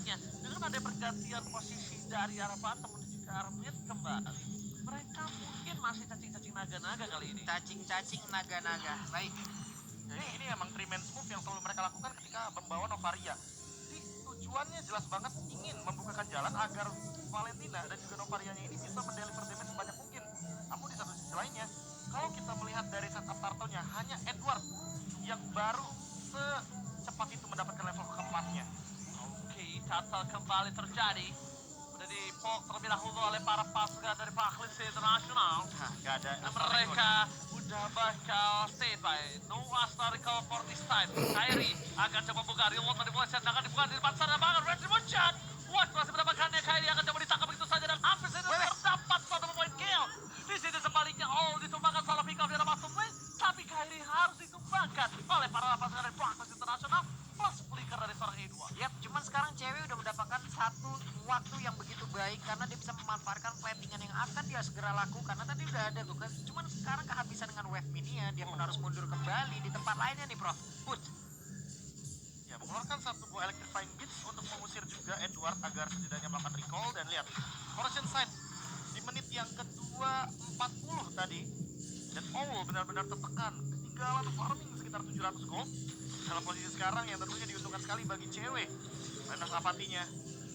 nampaknya dengan ada pergantian posisi dari arah bottom menuju ke arah mid kembali. Mereka mungkin masih cacing-cacing naga-naga kali ini. Cacing-cacing naga-naga. Baik. Jadi ini emang three man move yang selalu mereka lakukan ketika membawa Novaria. Jadi tujuannya jelas banget ingin membukakan jalan agar Valentina dan juga Novarianya ini bisa mendeliver damage sebanyak mungkin. Namun di satu sisi lainnya, kalau kita melihat dari setup turtle-nya, hanya Edward yang baru secepat itu mendapatkan level keempatnya. Oke, turtle kembali terjadi. Udah dipok terlebih dahulu oleh para pasukan dari Paklis Internasional. Hah, gak ada Dan mereka udah bakal stay by no Astra recall for this time. Kyrie akan coba buka reload tadi mulai sedangkan dibuka di depan sana banget Retribution. What masih mendapatkannya Kyrie akan coba ditangkap begitu saja dan hampir saja terdapat satu point kill. Di sini sebaliknya all ditumbangkan salah pick up di arah bottom lane, tapi Kyrie harus ditumbangkan oleh para pasukan dari Paklis Internasional plus flicker dari seorang Edward. Yap, cuman sekarang cewek udah mendapatkan satu waktu yang begitu baik karena dia bisa memanfaatkan platingan yang akan dia segera lakukan. Karena tadi udah ada tuh kan, cuman sekarang kehabisan dengan wave mini-nya, dia pun harus mundur kembali di tempat lainnya nih, Prof. Put. Ya, mengeluarkan satu buah electrifying beats untuk mengusir juga Edward agar setidaknya melakukan recall. Dan lihat, Corrosion Sight di menit yang kedua 40 tadi, dan all benar-benar tertekan, ketinggalan farming sekitar 700 gold. Dalam posisi sekarang yang tentunya diuntungkan sekali bagi cewek. Rendah apatinya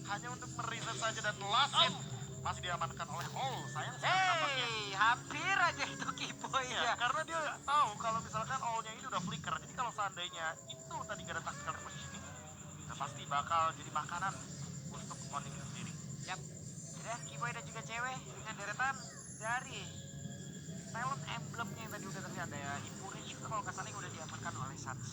hanya untuk mereset saja, dan last hit masih diamankan oleh all. Sayang sekali nampaknya. Hey, hampir aja itu Kiboy Ya, ya. karena dia tahu kalau misalkan all-nya ini udah flicker. Jadi kalau seandainya itu tadi gak ada tactical repositioning, udah pasti bakal jadi makanan untuk Onyx sendiri. Yap. Ya, Kiboy dan juga cewek dengan deretan dari talent emblemnya yang tadi udah terlihat ya. Impurnya juga kalau nggak salah yang udah diamankan oleh Suns.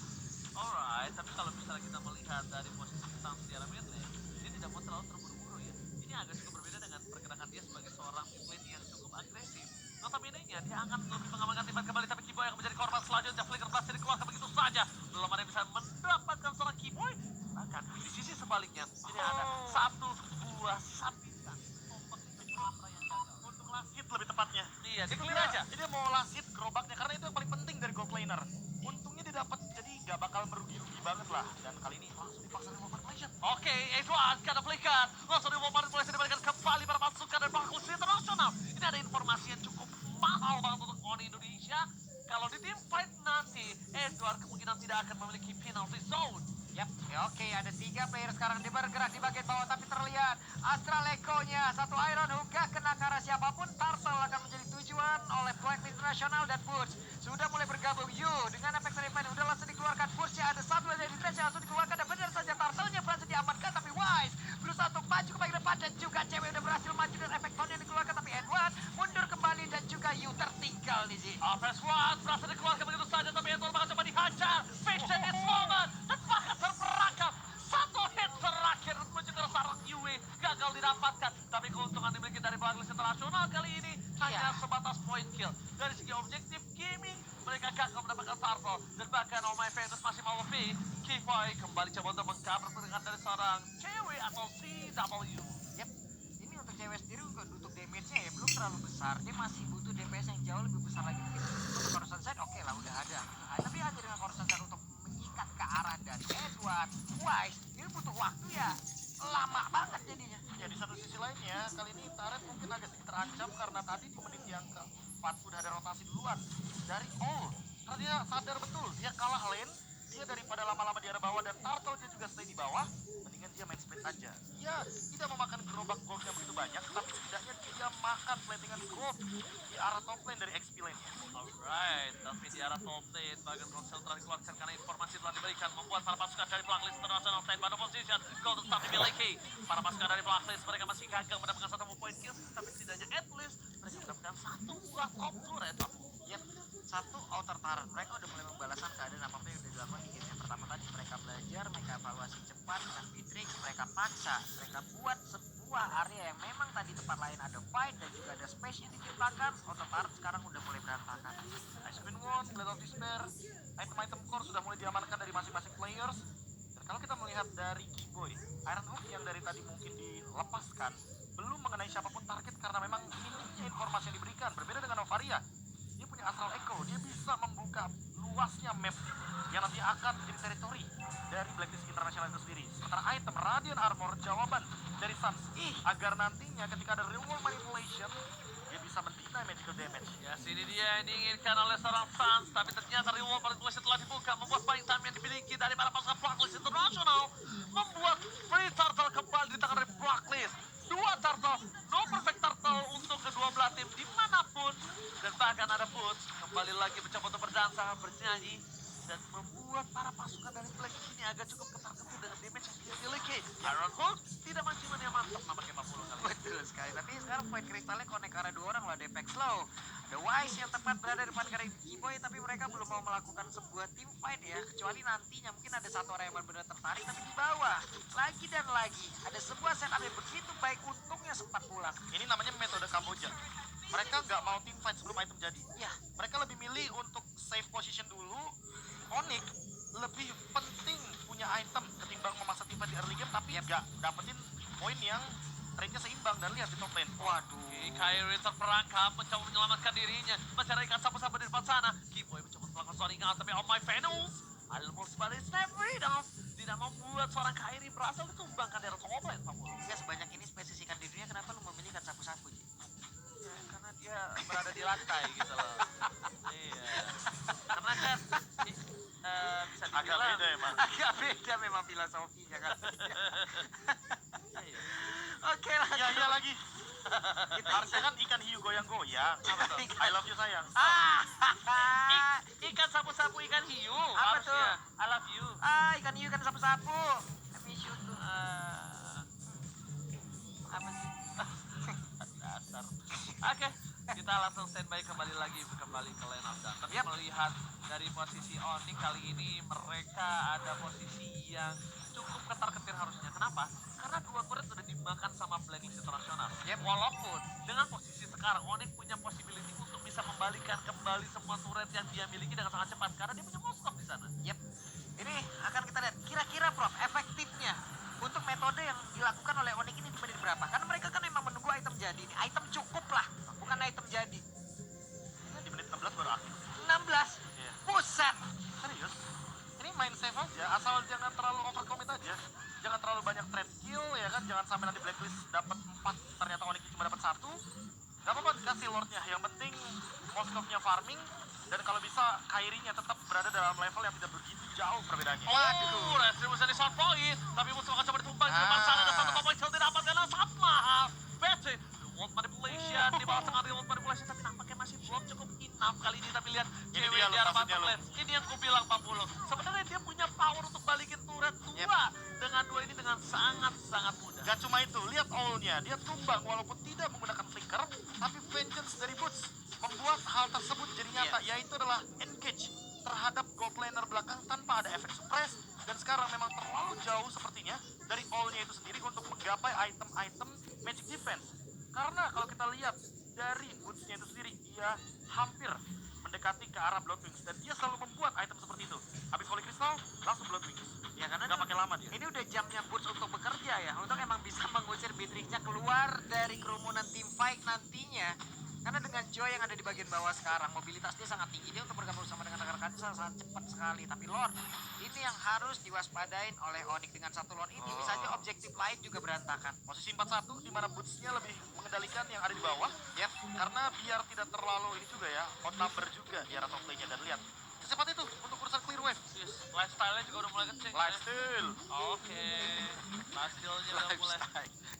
Alright, tapi kalau misalnya kita melihat dari posisi Suns di arah mid lane, dia tidak mau terlalu terburu-buru ya. Ini agak cukup berbeda dengan pergerakan dia sebagai seorang mid lane yang cukup agresif. Notabene-nya dia akan lebih mengamankan timnya kembali, tapi Kiboy yang menjadi korban selanjutnya. Flicker berhasil dikeluarkan begitu saja. Belum ada yang bisa mendapatkan seorang Kiboy. Bahkan di sisi sebaliknya, ini ada satu buah sapitan tombak Sumatera yang gagal. Untuk last hit lebih tepatnya. Iya, dia clear aja. Dia mau last hit gerobaknya karena itu yang paling penting dari gold laner. Untungnya dia dapat, jadi gak bakal merugi-rugi banget lah. Dan kali ini langsung dipaksa dengan manipulation. Oke, Edward kena flicker. Langsung di manipulasi diberikan kembali pada pasukan dari Paklis Internasional. Ini ada informasi yang cukup mahal banget untuk Oni Indonesia. Kalau di tim fight nanti, Edward kemungkinan tidak akan memiliki penalty zone. Yap, oke, ada 3 player sekarang dia bergerak di bagian bawah, tapi terlihat Astral Echo-nya satu Iron Hook gak kena ke arah siapapun. Turtle akan menjadi tujuan oleh Black International dan Burst sudah mulai bergabung. Dengan efek refine udah langsung dikeluarkan. Burst-nya ada satu aja di trash yang langsung dikeluarkan dan benar saja Turtle-nya berhasil diamankan, tapi Wise berusaha untuk maju ke bagian depan dan juga cewek udah berhasil maju dan efek tone yang dikeluarkan, tapi Edward mundur kembali dan juga tertinggal di sini. Offense One berhasil dikeluarkan begitu saja, tapi Edward bakal coba dihajar. Patient is moment dan bahkan terperangkap. Satu hit terakhir menuju ke sarang Yue gagal didapatkan. Tapi keuntungan dimiliki dari Paklis Internasional kali ini hanya sebatas point kill. Dari segi objektif gaming, mereka gagal mendapatkan turtle. Dan bahkan Oh My Venus masih mau lebih. Kiboy kembali coba untuk mengcover serangan dari seorang cewek atau CW. Yap, ini untuk cewek sendiri untuk damage-nya ya belum terlalu besar. Dia masih butuh DPS yang jauh lebih besar lagi. Untuk Corrosion Sight oke lah udah ada. Tapi hanya dengan Corrosion Sight untuk mengikat ke arah dari Edward, Wise, ini butuh waktu ya lama banget jadinya. Ya, di satu sisi lainnya, kali ini Turret mungkin agak sedikit terancam karena tadi di menit yang keempat udah ada rotasi duluan dari all. Karena dia sadar betul, dia kalah lane, dia daripada lama-lama di arah bawah dan Turtle dia juga stay di bawah, mendingan dia main split aja. Dia tidak memakan gerobak gold yang begitu banyak, tapi setidaknya dia makan platingan gold di arah top lane dari XP lane-nya. Alright, tapi di arah top lane, bagian konsel telah dikeluarkan karena informasi telah diberikan membuat para pasukan dari Blacklist International stand by the position. Gold tetap dimiliki. Para pasukan dari Blacklist mereka masih gagal mendapatkan satu point kill, tapi setidaknya at least mereka mendapatkan satu buah top turret. Yap, satu outer turret. Mereka udah mulai membalaskan keadaan apa yang udah dilakukan di game yang pertama tadi. Mereka belajar, mereka evaluasi cepat dengan Bitrix, mereka paksa, mereka buat sebuah area yang memang tadi tempat lain ada fight dan juga ada space yang diciptakan. Outer turret sekarang udah mulai berantakan. Ice Queen Wand, Blade of Despair, item-item core sudah mulai diamankan dari masing-masing players. Dan kalau kita melihat dari Kiboy, Iron Hook yang dari tadi mungkin dilepaskan belum mengenai siapapun target karena memang minimnya informasi yang diberikan. Berbeda dengan Novaria, dia punya Astral Echo, dia bisa membuka luasnya map yang nanti akan menjadi teritori dari Blacklist International itu sendiri. Sementara item Radiant Armor, jawaban dari Suns. Agar nantinya ketika ada real world manipulation, dia bisa mendinai magical damage. Yes, ini dia yang diinginkan oleh seorang fans, tapi ternyata reward manipulation telah dibuka, membuat buying time yang dimiliki dari para pasukan Blacklist International, membuat free turtle kembali di tangan dari Blacklist. Dua turtle, no perfect turtle untuk kedua belah tim dimanapun, dan bahkan ada Boots kembali lagi mencoba untuk berdansa, bernyanyi, dan membuat para pasukan dari Blacklist ini agak cukup ketar-ketir dengan damage yang dia miliki. Iron Hook tidak manciman yang mantap nampaknya 50 kali. Betul sekali, tapi sekarang poin kristalnya connect ke arah dua orang lah, Depex Slow. The Wise yang tepat berada di depan Karim Kiboy, tapi mereka belum mau melakukan sebuah team fight ya, kecuali nantinya mungkin ada satu orang yang benar-benar tertarik, tapi di bawah lagi dan lagi ada sebuah setup yang begitu baik, untungnya sempat pulang. Ini namanya metode Kamboja. Mereka nggak mau team fight sebelum item jadi. Ya, Mereka lebih milih untuk save position dulu. Onyx lebih penting punya item ketimbang memaksa tim fight di early game, tapi nggak dapetin poin yang range-nya seimbang. Dan lihat di top lane. waduh. Kyrie terperangkap, mencoba menyelamatkan dirinya, mencarikan sapu-sapu di depan sana. Kiboy mencoba melakukan soaring out, tapi oh my Venus, almost balik snap freedom, tidak membuat seorang Kyrie berhasil ditumbangkan dari top lane. Ya sebanyak ini spesies ikan di dunia, kenapa lu memilih ikan sapu-sapu, Ji? Ya, karena dia berada di lantai gitu loh. Iya. Karena kan bisa Agak dibilang. beda emang. Agak beda memang filosofinya kan. Iya. Oke lah. Iya iya lagi. Harusnya kan ikan hiu goyang-goyang. Apa tuh? I love you sayang. Ikan sapu-sapu ikan hiu. Apa tuh? Harusnya. I love you. Ikan hiu, ikan sapu-sapu. I miss you too. Apa sih? Dasar. Oke, kita langsung standby kembali lagi ke line up dan tapi melihat dari posisi Onyx kali ini mereka ada posisi yang cukup ketar-ketir harusnya. Kenapa? Karena dua turret sudah dimakan sama Blacklist International. Walaupun dengan posisi sekarang Onyx punya possibility untuk bisa membalikan kembali semua turret yang dia miliki dengan sangat cepat karena dia punya Moskov di sana. Yep. Ini akan kita lihat kira-kira Prof efektifnya untuk metode yang dilakukan oleh Onyx ini di menit berapa? Karena mereka kan memang menunggu item jadi. Ini item cukup lah, bukan item jadi. Di menit 16 baru akhir. 16. Iya. Buset. Serius? Ini main safe aja, asal jangan terlalu overcommit aja. Jangan terlalu banyak trade kill ya kan, jangan sampai nanti Blacklist dapat 4, ternyata Onyx cuma dapat 1. Gak apa-apa kasih lordnya, yang penting Moskovnya farming. Dan kalau bisa Kyrie-nya tetap berada dalam level yang tidak begitu jauh perbedaannya. Waduh, retribusi di short point, tapi musuh akan coba ditumpang di depan sana dan satu poin kill didapatkan dengan sangat mahal. BC, reward manipulation di bawah tengah reward manipulation, tapi nampaknya masih belum cukup enough kali ini. Tapi lihat Ini cewek dia di lo, arah maksudnya bottom lo. lane. Ini yang ku bilang 40. Sebenarnya dia punya power untuk balikin turret dua dengan dua ini dengan sangat mudah. Gak cuma itu, lihat all-nya. Dia tumbang walaupun tidak menggunakan flicker, tapi vengeance dari Boots membuat hal tersebut jadi nyata, yaitu adalah engage terhadap gold laner belakang tanpa ada efek suppress. Dan sekarang memang terlalu jauh sepertinya dari all-nya itu sendiri untuk menggapai item-item magic defense. Karena kalau kita lihat dari Boots-nya itu sendiri, dia hampir mendekati ke arah Bloodwings dan dia selalu membuat item seperti itu. Habis Holy Crystal, langsung Bloodwings. Ya karena Nggak pakai lama dia. ini udah jamnya Boots untuk bekerja ya, untuk emang bisa mengusir Beatrix-nya keluar dari kerumunan tim fight nantinya. Karena dengan Joy yang ada di bagian bawah sekarang, mobilitas dia sangat tinggi, dia untuk bergabung sama dengan rekan-rekannya sangat cepat sekali. Tapi Lord, ini yang harus diwaspadain oleh Onyx. Dengan satu Lord ini bisa aja objektif lain juga berantakan. Posisi 4-1 di mana Boots-nya lebih mengendalikan yang ada di bawah. Yap. Karena biar tidak terlalu ini juga ya, outnumber juga di arah top lane-nya. Dan lihat, secepat itu untuk urusan clear wave. Yes, lifestyle-nya juga udah mulai kecil. Lifesteal. Oke, lifestyle-nya udah mulai.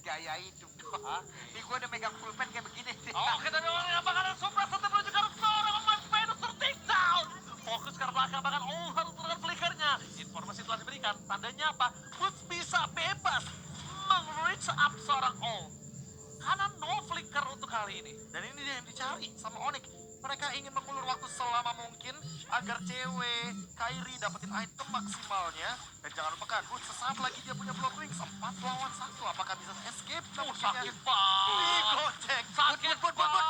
Gaya hidup doang. Ini gue udah megang pulpen kayak begini nih. Oke, tapi apakah ada Supra satu menuju ke arah seorang Mike Venus ter-take down. Fokus ke arah belakang, bahkan harus turunkan flickernya. Informasi telah diberikan, tandanya apa? Boots bisa bebas meng-reach up seorang karena no flicker untuk kali ini. Dan ini dia yang dicari sama Onyx. Mereka ingin mengulur waktu selama mungkin agar cewek Kyrie dapetin item maksimalnya. Dan jangan lupakan, Boots sesaat lagi dia punya Bloodwings 4 lawan 1. Apakah bisa escape? Namun Sakit banget. Gojek. Sakit banget.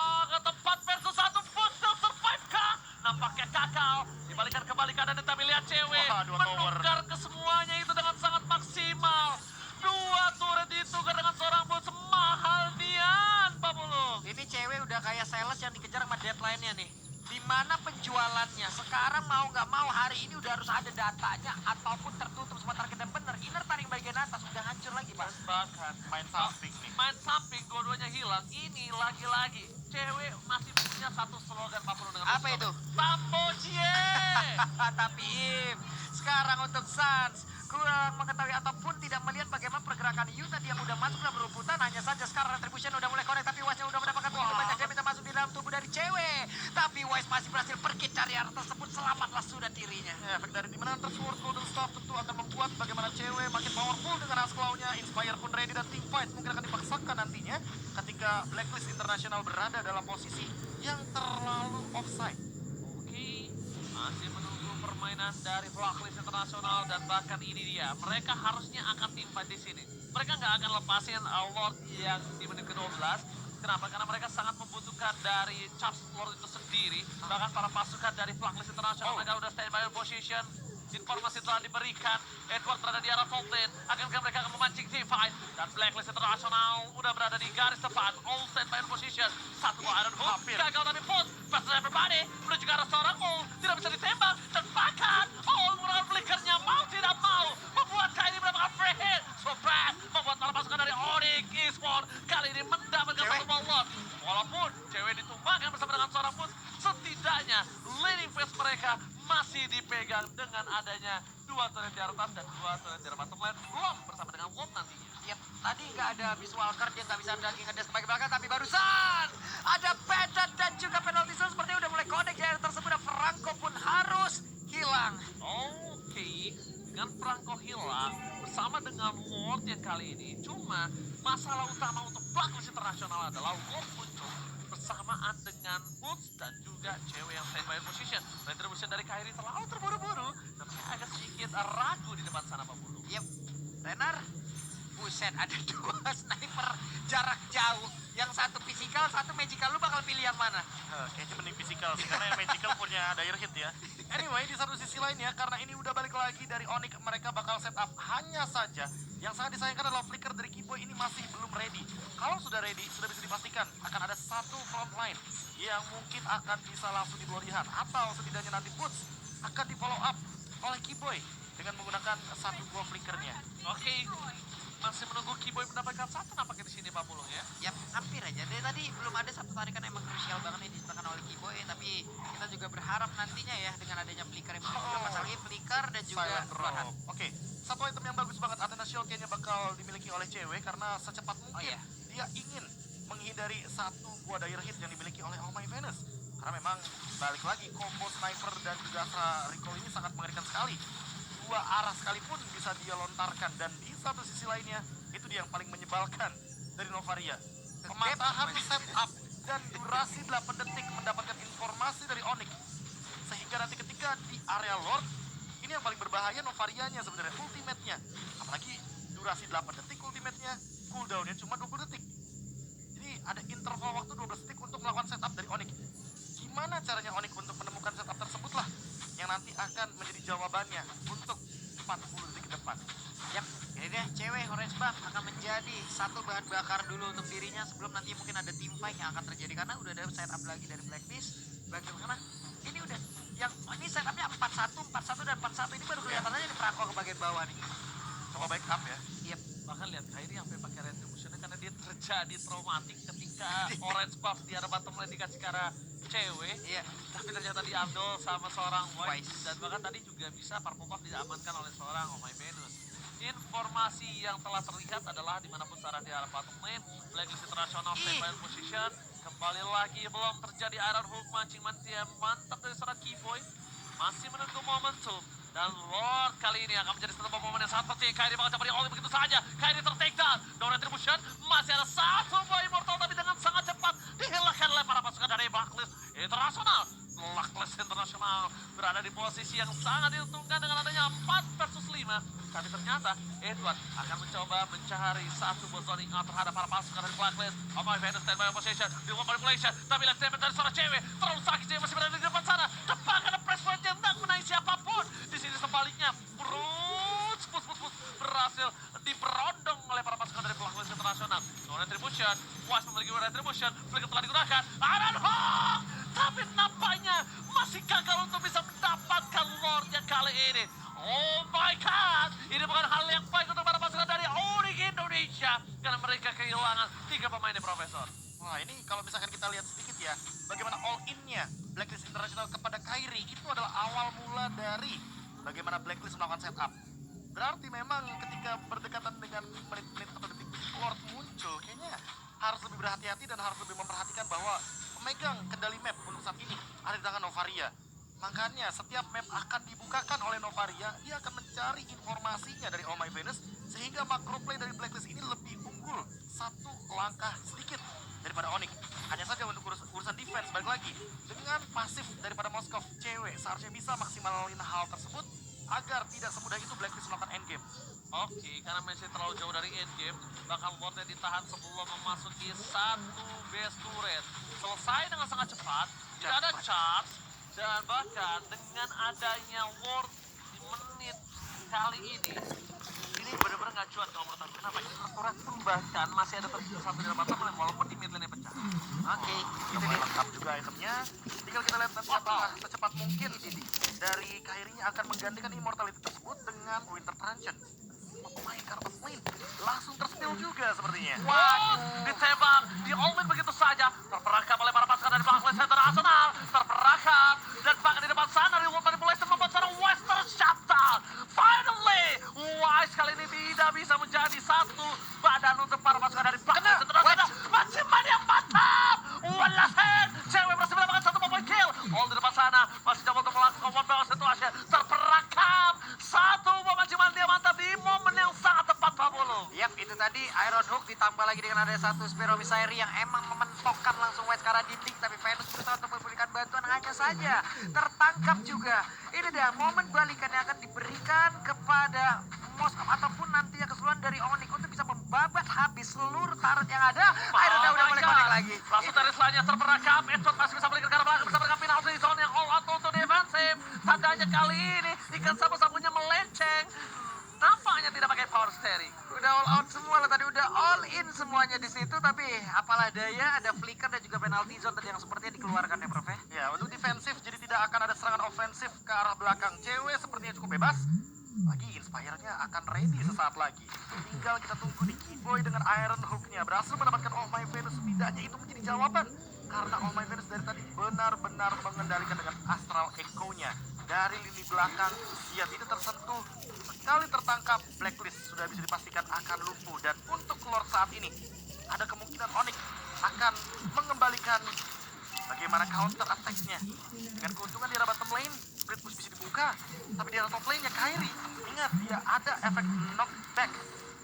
Tempat versus satu. Boots still survive kah? Nampaknya kakal. Dibalikan kembali keadaan tapi lihat cewek Wah, dua tower. menukar ke semuanya itu dengan sangat maksimal. Dua turret ditukar dengan seorang Boots mahal nian, Pak Mulung. Ini cewek udah kayak sales yang dikejar sama deadline-nya nih. di mana penjualannya. Sekarang mau nggak mau hari ini udah harus ada datanya ataupun tertutup sementara kita bener. Inner taring bagian atas udah hancur lagi, Pak. Bahkan main samping nih. Main samping dua-duanya hilang. Ini lagi-lagi cewek masih punya satu slogan Pak Purwo dengan Apa itu? Tambocie. Tapi Im, sekarang untuk Suns kurang mengetahui ataupun tidak melihat bagaimana pergerakan Yu tadi yang udah masuk dalam berebutan. Hanya saja sekarang Retribution udah mulai connect, tapi Wise udah mendapatkan begitu banyak damage yang masuk di dalam tubuh dari cewek. Tapi Wise masih berhasil pergi dari arah tersebut, selamatlah sudah dirinya. Ya, efek dari dimana Undersword Golden Staff tentu akan membuat bagaimana cewek makin powerful dengan Asclaw-nya. Inspire pun ready dan team fight mungkin akan dipaksakan nantinya ketika Blacklist International berada dalam posisi yang terlalu offside. Oke, masih menunggu permainan dari Blacklist Internasional dan bahkan ini dia. Mereka harusnya akan timpan di sini. Mereka nggak akan lepasin Lord yang di menit ke-12. Kenapa? Karena mereka sangat membutuhkan dari Charge Lord itu sendiri. Bahkan para pasukan dari Blacklist Internasional mereka udah standby position. Informasi telah diberikan. Edward berada di arah top lane. Akankah mereka akan memancing team fight? Dan Blacklist Internasional udah berada di garis depan. All standby position. Satu buah Iron Hook. Gagal tapi pun. Best of everybody. Menuju ke arah seorang All. Tidak bisa ditembak. Dan bahkan All menggunakan flickernya. Mau tidak mau. Membuat Kyrie mendapatkan free hit. So bad. Membuat para pasukan dari Onyx Esports kali ini mendapatkan satu ball. Walaupun cewek ditumbangkan bersama dengan seorang pun. Setidaknya leading phase mereka masih dipegang dengan adanya dua turret di atas dan dua turret di bottom lane. Belum bersama dengan Wolf nantinya. Yap, tadi nggak ada visual card, dia nggak bisa lagi ngedes ke belakang, tapi barusan ada Pedan dan juga penalti zone sepertinya udah mulai connect di area tersebut dan Franco pun harus hilang. Oke, dengan Franco hilang bersama dengan Ward yang kali ini. Cuma masalah utama untuk Blacklist Internasional adalah Ward muncul bersamaan dengan Boots dan juga cewek yang standby position. Retribution dari Kyrie terlalu terburu-buru, tapi agak sedikit ragu di depan sana Pak Bulu. Yap, Renar, buset ada dua sniper jarak jauh. Yang satu physical, satu magical, lu bakal pilih yang mana? Kayaknya mending physical sih, karena yang magical punya dire hit ya. Anyway, di satu sisi lainnya, karena ini udah balik lagi dari Onyx, mereka bakal set up. Hanya saja, yang sangat disayangkan adalah flicker dari Kiboy ini masih belum ready. Kalau sudah ready, sudah bisa dipastikan akan ada satu front line yang mungkin akan bisa langsung diblorihan. Atau setidaknya nanti Boots akan di follow up oleh Kiboy dengan menggunakan satu buah flickernya. Oke, masih menunggu Kiboy mendapatkan satu nampaknya di sini Pak Pulung ya. Yap, hampir aja. Dari tadi belum ada satu tarikan yang emang krusial banget yang diciptakan oleh Kiboy, tapi kita juga berharap nantinya ya dengan adanya flicker yang juga masalahnya flicker dan juga Silent drop. Rohan. Oke, satu item yang bagus banget Athena Shield kayaknya bakal dimiliki oleh cewek karena secepat mungkin iya. dia ingin menghindari satu buah dire hit yang dimiliki oleh Oh My Venus. Karena memang balik lagi combo sniper dan juga Astra recall ini sangat mengerikan sekali. Dua arah sekalipun bisa dia lontarkan dan di satu sisi lainnya itu dia yang paling menyebalkan dari Novaria. Pematahan setup dan durasi 8 detik mendapatkan informasi dari Onyx. Sehingga nanti ketika di area Lord, ini yang paling berbahaya Novarianya sebenarnya, ultimate-nya. Apalagi durasi 8 detik ultimate-nya, cooldown-nya cuma 20 detik. Jadi ada interval waktu 12 detik untuk melakukan setup dari Onyx. Gimana caranya Onyx untuk menemukan setup tersebut lah yang nanti akan menjadi jawabannya untuk 40 detik ke depan. Yap, ini deh cewek Orange Buff akan menjadi satu bahan bakar dulu untuk dirinya sebelum nanti mungkin ada team fight yang akan terjadi karena udah ada setup lagi dari Blacklist. Bagaimana? Ini udah yang ini setupnya 41, 41 dan 41 ini baru kelihatan aja di Franco ke bagian bawah nih. Coba backup ya. Yap. Bahkan lihat Kyrie sampai pakai retributionnya karena dia terjadi traumatik ketika orange buff di arah bottom lane dikasih ke arah cewek. Iya. Tapi ternyata diambil sama seorang Wise. Wise. Dan bahkan tadi juga bisa purple buff diamankan oleh seorang Oh My Venus. Informasi yang telah terlihat adalah dimanapun searah di arah bottom lane, Blacklist International standby position. Kembali lagi belum terjadi Iron Hook mancing mantap dari seorang Kiboy. Masih menunggu momentum. Dan Lord kali ini akan menjadi satu momen yang sangat penting. Kyrie bakal capai oleh begitu saja. Kyrie ter-take down. Down retribution. Masih ada satu buah immortal tapi dengan sangat cepat dihilangkan oleh para pasukan dari Blacklist International. Blacklist International berada di posisi yang sangat diuntungkan dengan adanya 4 versus 5. Tapi ternyata Edward akan mencoba mencari satu buah zoning out terhadap para pasukan dari Blacklist. Oh My Venus standby position. Dilakukan manipulation. Tapi lihat damage dari seorang cewek. Terlalu sakit cewek masih berada di depan sana. Depan ada press point yang tak mengenai siapapun. Di sini sebaliknya, Bruce berhasil diperondong oleh para pasukan dari Blacklist Internasional. No retribution, Wise memiliki retribution, flicker telah digunakan, Iron Hawk Tapi nampaknya masih gagal untuk bisa mendapatkan Lordnya kali ini. Oh my God, ini bukan hal yang baik untuk para pasukan dari Onyx Indonesia. Karena mereka kehilangan 3 pemain di Profesor. Wah, ini kalau misalkan kita lihat sedikit ya, bagaimana all-in-nya Blacklist International kepada Kairi itu adalah awal mula dari bagaimana Blacklist melakukan setup. Berarti memang ketika berdekatan dengan menit-menit atau detik Lord muncul, kayaknya harus lebih berhati-hati dan harus lebih memperhatikan bahwa pemegang kendali map untuk saat ini ada di tangan Novaria. Makanya setiap map akan dibukakan oleh Novaria, dia akan mencari informasinya dari All My Venus sehingga macro play dari Blacklist ini lebih unggul satu langkah sedikit daripada Onyx. Hanya saja untuk urusan defense, balik lagi dengan pasif daripada Moskov cewek seharusnya bisa maksimalin hal tersebut agar tidak semudah itu Blacklist melakukan endgame. Oke, karena masih terlalu jauh dari endgame, bakal Lordnya ditahan sebelum memasuki satu base turret. Selesai dengan sangat cepat, tidak ada charge, dan bahkan dengan adanya Lord di menit kali ini benar-benar nggak cuan kalau menurut aku. Kenapa? Turret pun bahkan masih ada tersisa sampai di depan temen, walaupun di mid lane pecah. Oke, Itu itu dia. lengkap juga itemnya. Tinggal kita lihat nanti apakah secepat mungkin ini dari Kairinya akan menggantikan immortality tersebut dengan Winter Truncheon. Pemain karpet lane langsung terspill juga sepertinya. Waduh, ditembak, di-all-in begitu saja. Terperangkap oleh para pasukan dari Blacklist International. Terperangkap, dan bahkan di depan sana Reward Manipulation membuat seorang Western shutdown. Finally, Wise kali ini tidak bisa menjadi satu badan untuk para pasukan dari Blacklist International. Maksimal yang mantap. Walahan, cewek berhasil mendapatkan satu point kill. All di depan sana, masih coba untuk melakukan one ball situation. Terperangkap, satu pemanciman dia mantap di momen yang sangat tepat, Pablo. Yap, itu tadi Iron Hook ditambah lagi dengan ada satu Spiro Misairi yang emang mementokkan langsung West ke arah dinding. Tapi Venus berusaha untuk memberikan bantuan hanya saja tertangkap juga. Ini dia momen balikan yang akan diberikan kepada Moskov ataupun nantinya keseluruhan dari Onyx untuk bisa membabat habis seluruh turret yang ada. Iron udah boleh connect lagi. Langsung dari selanjutnya terperangkap. Edward masih bisa berikan ke arah belakang bersama dengan final di zone yang all out untuk defensif. Tandanya kali ini ikan sapu-sapunya melenceng. Nampaknya tidak pakai power steering. Udah all out semua lah tadi, udah all in semuanya di situ. Tapi apalah daya, ada flicker dan juga penalty zone tadi yang sepertinya dikeluarkan ya Prof. Ya, untuk defensif jadi tidak akan ada serangan ofensif ke arah belakang. Cewek sepertinya cukup bebas. Lagi Inspire-nya akan ready sesaat lagi. Tinggal kita tunggu nih Keyboy dengan Iron Hook-nya berhasil mendapatkan Oh My Venus. Setidaknya itu menjadi jawaban. Karena Oh My Venus dari tadi benar-benar mengendalikan dengan Astral Echo-nya. Dari lini belakang, dia tidak tersentuh. Sekali tertangkap, Blacklist sudah bisa dipastikan akan lumpuh. Dan untuk Lord saat ini, ada kemungkinan Onyx akan mengembalikan bagaimana counter attack-nya. Dengan keuntungan di arah bottom lane, split push bisa dibuka. Tapi di arah top lane-nya Kairi, ingat dia ada efek knockback.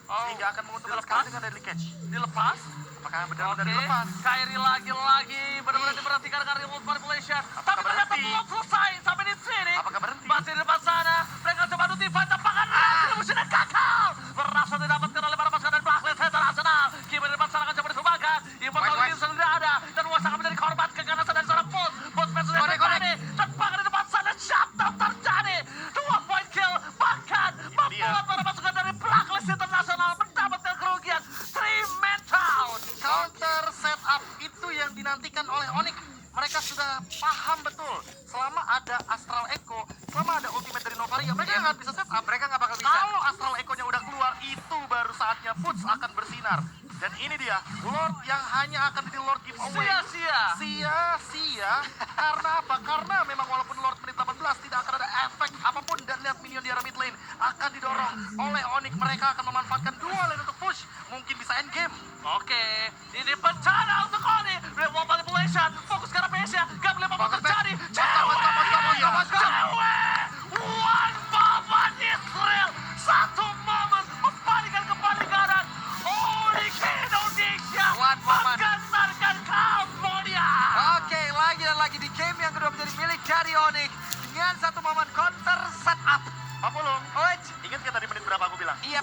Sehingga akan menguntungkan sekali dengan deadly catch. Dilepas. Apakah benar-benar Oke, dilepas? Kairi lagi-lagi benar-benar diperhatikan karena remote manipulation. Tapi ternyata berhenti? belum selesai sampai di sini. Apakah berhenti? Masih di depan sana. Mereka coba untuk divide, tampakkan retribution gagal. Berhasil didapatkan oleh para pasukan dari Blacklist International. Keyboard di depan sana akan coba disumbangkan. Immortality sudah ada. Dan West akan menjadi korban keganasan dari seorang Bolt. Bolt versus Everybody. Dan bahkan di depan sana shutdown terjadi. 2 point kill. Bahkan membuat para pasukan dari Blacklist International mendapatkan kerugian 3 man down. Counter setup itu yang dinantikan oleh Onyx. Mereka sudah paham betul. Selama ada Astral Echo, selama ada ultimate dari Novaria, mereka nggak bisa setup. Mereka nggak bakal bisa. Kalau Astral Echo-nya udah keluar, itu baru saatnya Boots akan bersinar. Dan ini dia, Lord yang hanya akan jadi Lord giveaway. Sia-sia. Sia-sia. Karena apa? Karena memang walaupun Lord menit 18 tidak akan ada efek apapun. Dan lihat minion di arah mid lane akan didorong oleh Onyx. Mereka akan memanfaatkan dua lane untuk push. Mungkin bisa end game. Oke, ini bencana untuk Oni. Remote manipulation, fokus ke arah base-nya. Gak boleh apa-apa terjadi. Cewek! One moment Israel. Satu momen membalikan kembali keadaan. Onyx Indonesia One moment. menggentarkan Kambodia. Oke, lagi dan lagi di game yang kedua menjadi milik dari Onyx dengan satu momen counter setup. Pak Pulung, Wait, ingat kita di menit berapa aku bilang? iya,